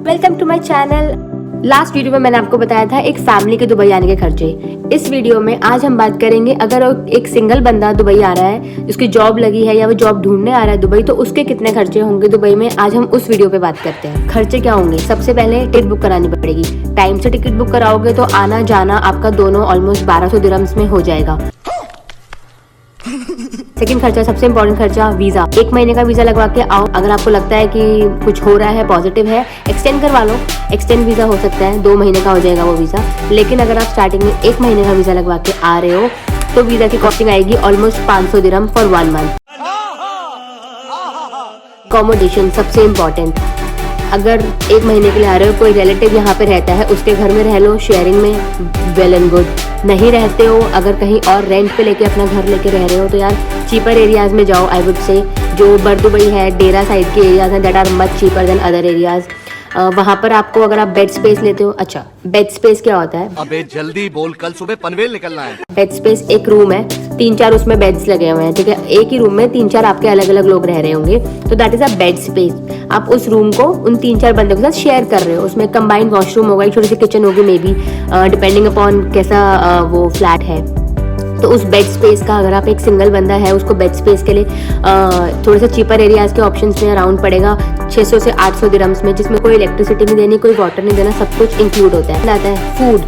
Welcome to my channel. Last video में मैंने आपको बताया था एक फैमिली के दुबई आने के खर्चे। इस वीडियो में आज हम बात करेंगे अगर एक सिंगल बंदा दुबई आ रहा है, उसकी जॉब लगी है या वो जॉब ढूंढने आ रहा है दुबई, तो उसके कितने खर्चे होंगे दुबई में। आज हम उस वीडियो पे बात करते हैं। खर्चे क्या होंगे? सबसे पहले टिकट बुक करानी पड़ेगी। टाइम से टिकट बुक कराओगे तो आना जाना आपका दोनों ऑलमोस्ट 1200 दिरहम्स में हो जाएगा। सेकंड खर्चा, सबसे इम्पोर्टेंट खर्चा, वीजा। 1 महीने का वीजा लगवा के आओ। अगर आपको लगता है कि कुछ हो रहा है, पॉजिटिव है, एक्सटेंड करवा लो। एक्सटेंड वीजा हो सकता है, 2 महीने का हो जाएगा वो वीजा। लेकिन अगर आप स्टार्टिंग में 1 महीने का वीजा लगवा के आ रहे हो तो वीजा की कॉस्टिंग आएगी almost 500 dirham for 1 month. Accommodation सबसे इम्पोर्टेंट। अगर 1 महीने के लिए आ रहे हो, कोई रिलेटिव यहाँ पे रहता है, उसके घर में रह लो शेयरिंग में, वेल एंड गुड। नहीं रहते हो, अगर कहीं और रेंट पे लेके अपना घर लेके रह रहे हो तो यार चीपर एरियाज में जाओ। आई वुड से जो बरदुबई है, डेरा साइड के एरियाज हैं, that are much cheaper than other areas. वहाँ पर आपको अगर आप बेड स्पेस लेते हो, अच्छा बेड स्पेस क्या होता है? अबे जल्दी बोल, कल सुबह पनवेल निकलना है। बेड स्पेस एक रूम है, 3-4 उसमें बेड्स लगे हुए हैं, ठीक है। एक ही रूम में 3-4 आपके अलग अलग लोग रह रहे होंगे, तो that is a bed space. आप उस रूम को उन 3-4 बंदों के साथ शेयर कर रहे हो। उसमें कंबाइंड वॉशरूम होगा, एक छोटी सी किचन होगी मे बी, डिपेंडिंग अपॉन कैसा वो फ्लैट है। तो उस बेड स्पेस का, अगर आप एक सिंगल बंदा है, उसको बेड स्पेस के लिए थोड़े से चीपर एरियाज के ऑप्शंस में अराउंड पड़ेगा 600 से 800 दिरहम्स में, जिसमें कोई इलेक्ट्रिसिटी नहीं देनी, कोई वाटर नहीं देना, सब कुछ इंक्लूड होता है। फूड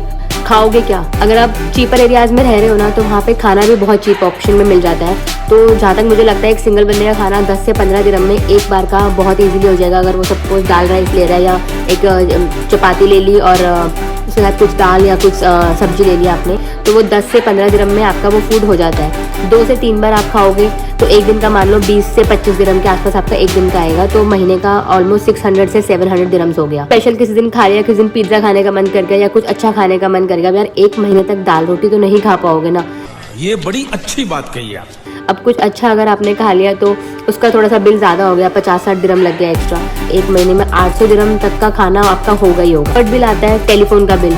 खाओगे क्या? अगर आप चीपर एरियाज में रह रहे हो ना, तो वहाँ पे खाना भी बहुत चीप ऑप्शन में मिल जाता है। तो जहाँ तक मुझे लगता है एक सिंगल बंदे का खाना 10 से 15 दिरहम में एक बार का बहुत इजीली हो जाएगा। अगर वो सपोज दाल राइस ले रहा है या एक चपाती ले ली और उसके साथ कुछ दाल या कुछ सब्जी ले लिया आपने, तो वो 10 से 15 दिरहम में आपका वो फूड हो जाता है। 2 से 3 बार आप खाओगे तो एक दिन का मान लो 20 से 25 दिरहम के आसपास आपका एक दिन का आएगा। तो महीने का ऑलमोस्ट 600 से 700 दिरहम्स हो गया। स्पेशल किसी दिन खा लिया, किसी दिन पिज्जा खाने का मन कर गया या कुछ अच्छा खाने का मन कर गया, यार 1 महीने तक दाल रोटी तो नहीं खा पाओगे ना। ये बड़ी अच्छी बात कही आप। अब कुछ अच्छा अगर आपने खा लिया तो उसका थोड़ा सा बिल ज़्यादा हो गया, 50-60 दिरहम लग गया एक्स्ट्रा। 1 महीने में 800 दिरहम तक का खाना आपका होगा ही होगा। बट बिल आता है टेलीफोन का बिल।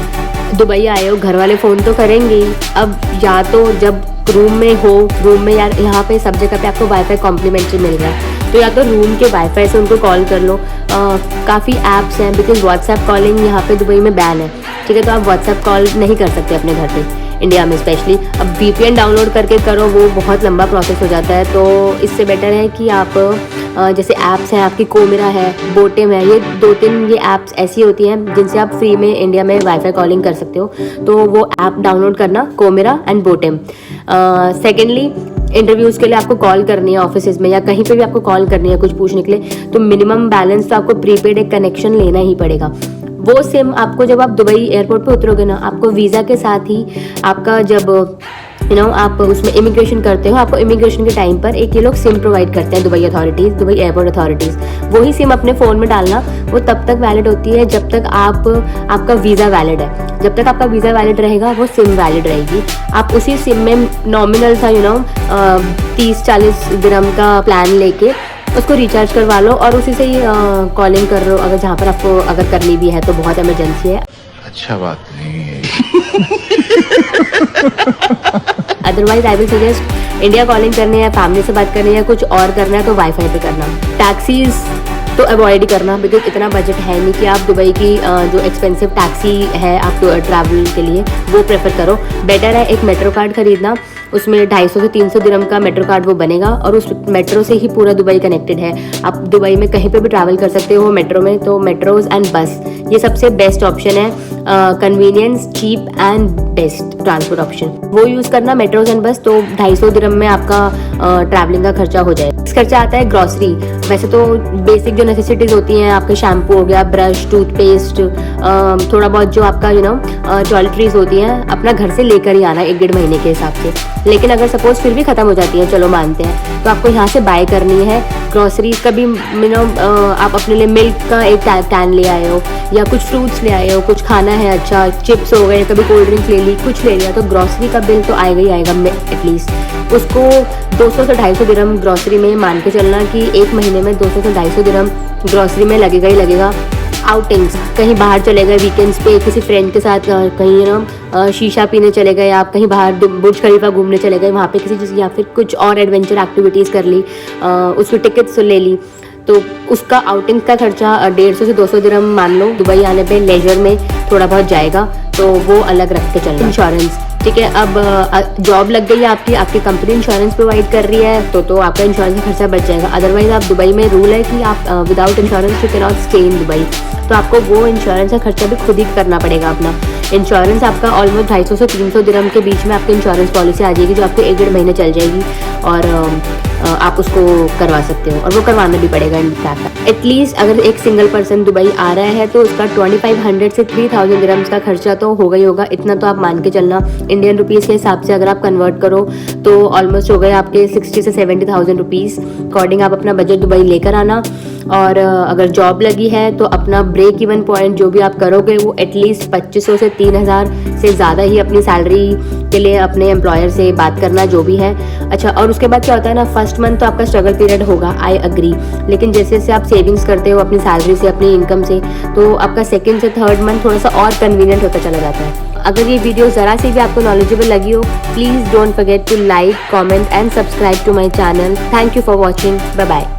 दुबई आए हो, घर वाले फ़ोन तो करेंगे ही। अब या तो जब रूम में हो, रूम में यार यहाँ पे सब जगह पे आपको वाईफाई कॉम्प्लीमेंट्री मिल रहा है, तो या तो रूम के वाईफाई से उनको कॉल कर लो। काफ़ी ऐप्स हैं, बिकॉज व्हाट्सएप कॉलिंग यहाँ पे दुबई में बैन है, ठीक है। तो आप व्हाट्सएप कॉल नहीं कर सकते अपने घर पे, इंडिया में स्पेशली। अब VPN डाउनलोड करके करो, वो बहुत लंबा प्रोसेस हो जाता है। तो इससे बेटर है कि आप जैसे ऐप्स हैं आपकी, कोमेरा है, बोटेम है, ये 2-3 ये ऐप्स ऐसी होती हैं जिनसे आप फ्री में इंडिया में वाईफाई कॉलिंग कर सकते हो। तो वो ऐप डाउनलोड करना, कोमेरा एंड बोटेम। सेकेंडली, इंटरव्यूज़ के लिए आपको कॉल करनी है ऑफिस में या कहीं पे भी आपको कॉल करनी है कुछ पूछने के लिए, तो मिनिमम बैलेंस तो आपको प्रीपेड एक कनेक्शन लेना ही पड़ेगा। वो सिम आपको जब आप दुबई एयरपोर्ट पे उतरोगे ना, आपको वीज़ा के साथ ही आपका जब आप उसमें इमिग्रेशन करते हो, आपको इमिग्रेशन के टाइम पर एक ये लोग सिम प्रोवाइड करते हैं Dubai authorities, Dubai airport authorities. वही सिम अपने फ़ोन में डालना, वो तब तक वैलिड होती है जब तक आपका वीज़ा वैलिड है। जब तक आपका वीज़ा वैलिड रहेगा वो सिम वैलिड रहेगी। आप उसी सिम में नॉमिनल सा 30-40 दिरहम का प्लान लेके उसको रिचार्ज करवा लो और उसी से ही कॉलिंग कर लो, अगर जहाँ पर आपको अगर करनी भी है तो बहुत इमरजेंसी है। अच्छा बात नहीं है। Otherwise I will suggest, India calling करनी है, फैमिली से बात करनी है, कुछ और करना है तो वाईफाई पे करना। टैक्सीज तो अवॉइड ही करना, बिकॉज इतना बजट है नहीं कि आप दुबई की जो एक्सपेंसिव टैक्सी है आप ट्रैवल के लिए वो प्रेफर करो। बेटर है एक मेट्रो कार्ड खरीदना, उसमें 250 से 300 दिरहम का मेट्रो कार्ड वो बनेगा और उस मेट्रो से ही पूरा दुबई कनेक्टेड है। आप दुबई में कहीं पे भी ट्रैवल कर सकते हो मेट्रो में। तो मेट्रोज एंड बस ये सबसे बेस्ट ऑप्शन है, convenience, cheap and best transport option, वो यूज़ करना मेट्रोज एंड बस। तो 250 दिरहम में आपका ट्रैवलिंग का खर्चा हो जाए। इस खर्चा आता है ग्रॉसरी। वैसे तो बेसिक जो नेसेसिटीज़ होती हैं, आपके शैम्पू हो गया, ब्रश, टूथपेस्ट, थोड़ा बहुत जो आपका टॉयलेटरीज होती हैं, अपना घर से लेकर ही आना 1-1.5 महीने के हिसाब से। लेकिन अगर सपोज फिर भी ख़त्म हो जाती है, चलो मानते हैं, तो आपको यहाँ से बाय करनी है ग्रॉसरी। कभी आप अपने लिए मिल्क का एक कैन ले आए हो या कुछ फ्रूट्स ले आए हो, कुछ खाना है, अच्छा चिप्स हो गए, कभी कोल्ड ड्रिंक ले ली, कुछ ले लिया, तो ग्रॉसरी का बिल तो आएगा ही आएगा एटलीस्ट। उसको 200 से 250 दिरहम ग्रॉसरी में मान के चलना कि 1 महीने में 200 से 250 दिरहम ग्रॉसरी में लगेगा ही लगेगा। आउटिंग्स, कहीं बाहर चले गए वीकेंड्स पे किसी फ्रेंड के साथ, कहीं शीशा पीने चले गए, आप कहीं बाहर बुर्ज खलीफा घूमने चले गए, वहाँ पे किसी चीज़ या फिर कुछ और एडवेंचर एक्टिविटीज़ कर ली, उसमें टिकट्स ले ली, तो उसका आउटिंग का खर्चा 150 से 200 दिरहम मान लो दुबई आने पे लेजर में थोड़ा बहुत जाएगा, तो वो अलग रख के चलना। इंश्योरेंस, ठीक है, अब जॉब लग गई है आपकी, आपकी कंपनी इंश्योरेंस प्रोवाइड कर रही है तो आपका इंश्योरेंस का खर्चा बच जाएगा। अदरवाइज आप दुबई में रूल है कि आप without insurance you can not stay in Dubai, तो आपको वो इंश्योरेंस का खर्चा भी खुद ही करना पड़ेगा अपना। इंश्योरेंस आपका ऑलमोस्ट 250 से 300 दिरहम के बीच में आपकी इंश्योरेंस पॉलिसी आ जाएगी, जो आपको 1-1.5 महीने चल जाएगी और आप उसको करवा सकते हो, और वो करवाना भी पड़ेगा इनफैक्ट। एटलीस्ट अगर एक सिंगल पर्सन दुबई आ रहा है तो उसका 2500 से 3000 दिरहम्स का खर्चा तो होगा ही होगा, इतना तो आप मान के चलना। इंडियन रुपीज़ के हिसाब से अगर आप कन्वर्ट करो तो ऑलमोस्ट हो गए आपके 60 से 70,000 रुपीज़। अकॉर्डिंग आप अपना बजट दुबई लेकर आना, और अगर जॉब लगी है तो अपना ब्रेक इवन पॉइंट जो भी आप करोगे वो एटलीस्ट 2500 से 3000 से ज़्यादा ही अपनी सैलरी के लिए अपने एम्प्लॉयर से बात करना, जो भी है। अच्छा, और उसके बाद क्या होता है ना, फर्स्ट मंथ तो आपका स्ट्रगल पीरियड होगा, आई अग्री, लेकिन जैसे जैसे आप सेविंग्स करते हो अपनी सैलरी से, अपनी इनकम से, तो आपका सेकंड से थर्ड मंथ थोड़ा सा और कन्वीनियंट होता चला जाता है। अगर ये वीडियो ज़रा सी भी आपको नॉलेजेबल लगी हो, please don't forget to like, comment and subscribe to my channel. Thank you for watching, bye bye.